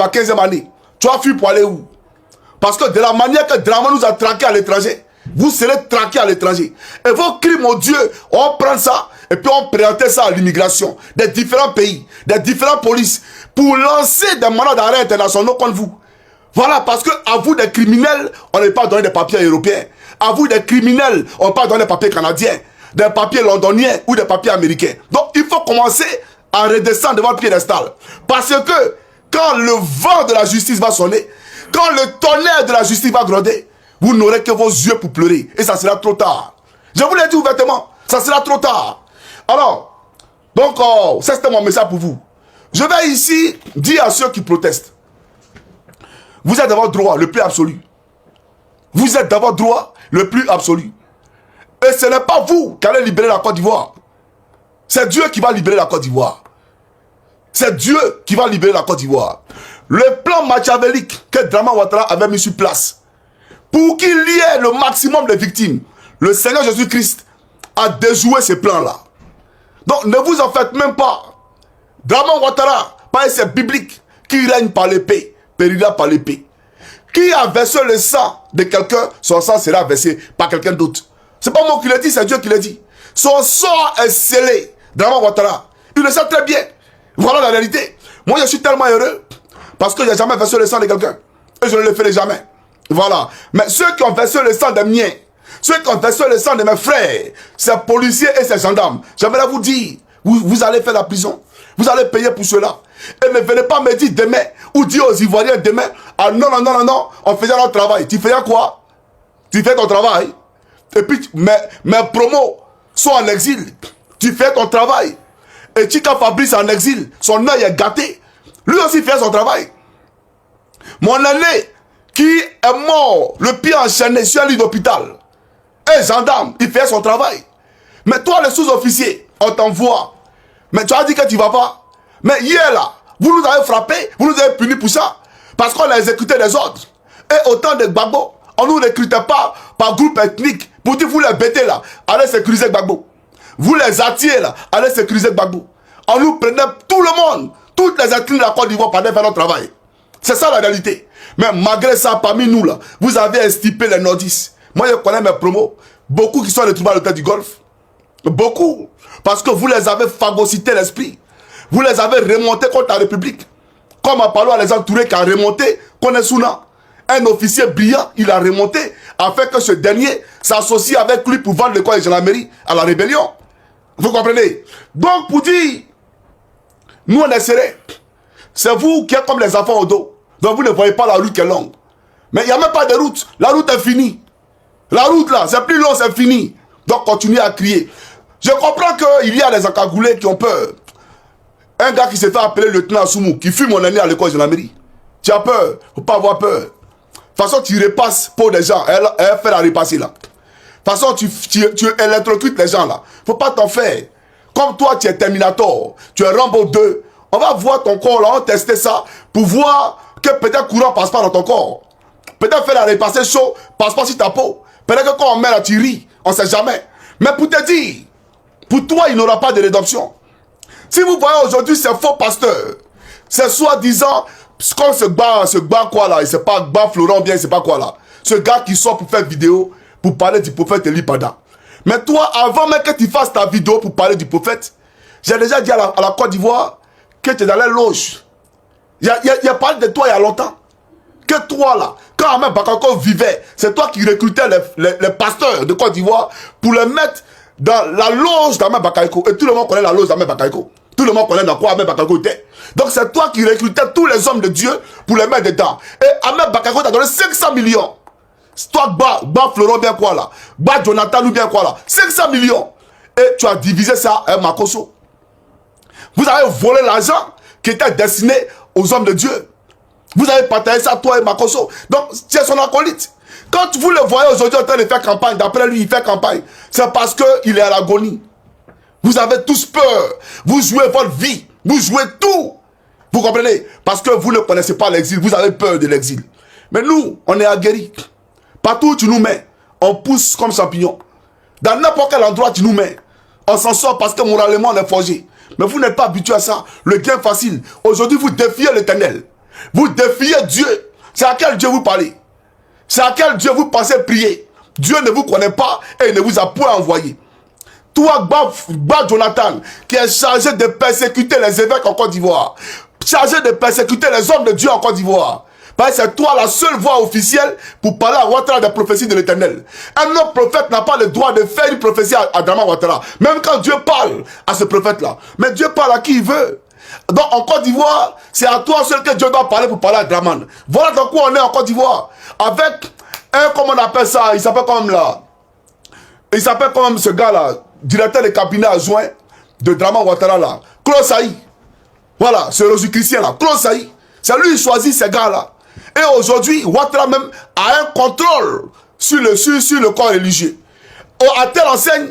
ta 15e année, tu as fui pour aller où? Parce que de la manière que Dramane nous a traqués à l'étranger, vous serez traqués à l'étranger. Et vos crimes, mon Dieu, on prend ça et puis on présente ça à l'immigration des différents pays, des différentes polices, pour lancer des mandats d'arrêt internationaux contre vous. Voilà, parce que à vous des criminels, on n'est pas donné des papiers européens. À vous des criminels, on n'est pas donné des papiers canadiens, des papiers londoniens ou des papiers américains. Donc il faut commencer à redescendre devant le piédestal. Parce que quand le vent de la justice va sonner, quand le tonnerre de la justice va gronder, vous n'aurez que vos yeux pour pleurer. Et ça sera trop tard. Je vous l'ai dit ouvertement, ça sera trop tard. Alors, donc, ça c'était mon message pour vous. Je vais ici dire à ceux qui protestent, vous êtes dans votre droit le plus absolu. Vous êtes dans votre droit le plus absolu. Et ce n'est pas vous qui allez libérer la Côte d'Ivoire. C'est Dieu qui va libérer la Côte d'Ivoire. C'est Dieu qui va libérer la Côte d'Ivoire. Le plan machiavélique que Dramane Ouattara avait mis sur place, pour qu'il y ait le maximum de victimes, le Seigneur Jésus-Christ a déjoué ces plans-là. Donc ne vous en faites même pas. Dramane Ouattara, c'est biblique, qui règne par l'épée, périra par l'épée. Qui a versé le sang de quelqu'un, son sang sera versé par quelqu'un d'autre. C'est pas moi qui l'ai dit, c'est Dieu qui l'a dit. Son sort est scellé. Dramane Ouattara, il le sait très bien. Voilà la réalité. Moi je suis tellement heureux parce que je n'ai jamais versé le sang de quelqu'un. Et je ne le ferai jamais. Voilà. Mais ceux qui ont versé le sang des miens, ceux qui ont versé le sang de mes frères, ces policiers et ces gendarmes, j'aimerais vous dire, vous allez faire la prison. Vous allez payer pour cela. Et ne venez pas me dire demain, ou dire aux Ivoiriens demain, ah non, non, non, non, non, on faisait notre travail. Tu faisais quoi? Tu fais ton travail. Et puis mes promos sont en exil. Tu fais ton travail. Et Chika Fabrice en exil, son œil est gâté. Lui aussi fait son travail. Mon aîné, qui est mort, le pied enchaîné sur un lit d'hôpital, un gendarme, il fait son travail. Mais toi, le sous-officier, on t'envoie. Mais tu as dit que tu ne vas pas. Mais hier là, vous nous avez frappé, vous nous avez punis pour ça. Parce qu'on a exécuté les ordres. Et autant de Gbagbo, on ne nous recrutait pas par groupe ethnique. Pour dire, vous les bêtez là, allez sécuriser Gbagbo. Vous les attirez là, allez sécuriser Gbagbo. On nous prenait tout le monde, toutes les ethnies de la Côte d'Ivoire pour aller faire notre travail. C'est ça la réalité. Mais malgré ça, parmi nous là, vous avez estipé les nordistes. Moi je connais mes promos, beaucoup qui sont les troubadours de tête du Golfe. Beaucoup. Parce que vous les avez phagocyté l'esprit. Vous les avez remontés contre la République. Comme Apollo Alexandre Touré qui a remonté Konesuna. Un officier brillant, il a remonté afin que ce dernier s'associe avec lui pour vendre le corps de gendarmerie à la rébellion. Vous comprenez? Donc pour dire, nous on est serrés. C'est vous qui êtes comme les enfants au dos. Donc vous ne voyez pas la route qui est longue. Mais il n'y a même pas de route. La route est finie. La route là, c'est plus long, c'est fini. Donc continuez à crier. Je comprends qu'il y a des encagoulés qui ont peur. Un gars qui s'est fait appeler lieutenant Soumou, qui fut mon ami à l'école de la mairie. Tu as peur, faut pas avoir peur. De toute façon, tu repasses pour des gens. Elle fait la repasser là. De toute façon, tu électrocutes les gens là. Faut pas t'en faire. Comme toi, tu es Terminator, tu es Rambo 2. On va voir ton corps là, on va tester ça pour voir que peut-être courant passe pas dans ton corps. Peut-être faire la repasser chaud, passe pas sur ta peau. Peut-être que quand on met là, tu ris. On sait jamais. Mais pour te dire, pour toi, il n'aura pas de rédemption. Si vous voyez aujourd'hui ces faux pasteurs, c'est soi-disant, comme ce gars quoi là, il sait pas, gars Florent bien, il sait pas quoi là. Ce gars qui sort pour faire vidéo, pour parler du prophète Elipada. Mais toi, avant même que tu fasses ta vidéo pour parler du prophète, j'ai déjà dit à la Côte d'Ivoire que tu es dans les loges. Il y a parlé de toi il y a longtemps. Que toi là, quand Ahmed Bakayoko vivait, c'est toi qui recrutais les pasteurs de Côte d'Ivoire pour les mettre dans la loge d'Ahmed Bakayoko. Et tout le monde connaît la loge d'Ahmed Bakayoko. Tout le monde connaît dans quoi Ahmed Bakayoko était. Donc c'est toi qui recrutais tous les hommes de Dieu pour les mettre dedans. Et Ahmed Bakayoko t'a donné 500 millions. Toi, Ba Florent bien quoi là. Ba Jonathan ou bien quoi là. 500 millions. Et tu as divisé ça à Makoso. Vous avez volé l'argent qui était destiné aux hommes de Dieu. Vous avez partagé ça, toi et Makoso. Donc, tu es son acolyte. Quand vous le voyez aujourd'hui en train de faire campagne, d'après lui, il fait campagne, c'est parce qu'il est à l'agonie. Vous avez tous peur. Vous jouez votre vie. Vous jouez tout. Vous comprenez? Parce que vous ne connaissez pas l'exil. Vous avez peur de l'exil. Mais nous, on est aguerris. Partout où tu nous mets, on pousse comme champignon. Dans n'importe quel endroit tu nous mets, on s'en sort parce que moralement on est forgé. Mais vous n'êtes pas habitué à ça. Le gain facile. Aujourd'hui, vous défiez l'Éternel. Vous défiez Dieu. C'est à quel Dieu vous parlez? C'est à quel Dieu vous pensez prier? Dieu ne vous connaît pas et il ne vous a point envoyé. Toi, Ba Jonathan, qui est chargé de persécuter les évêques en Côte d'Ivoire, chargé de persécuter les hommes de Dieu en Côte d'Ivoire. Parce que c'est toi la seule voix officielle pour parler à Ouattara des prophéties de l'Éternel. Un autre prophète n'a pas le droit de faire une prophétie à Draman Ouattara. Même quand Dieu parle à ce prophète-là. Mais Dieu parle à qui il veut. Donc en Côte d'Ivoire, c'est à toi seul que Dieu doit parler pour parler à Draman. Voilà dans quoi on est en Côte d'Ivoire. Avec un, comment on appelle ça, il s'appelle comme là. Il s'appelle comme ce gars-là, directeur de cabinet adjoint de Draman Ouattara là. Claude Saï. Voilà, c'est le Christian là. Claude Saï. C'est lui qui choisit ces gars-là. Et aujourd'hui, Ouattara même a un contrôle sur le corps religieux. À telle enseigne,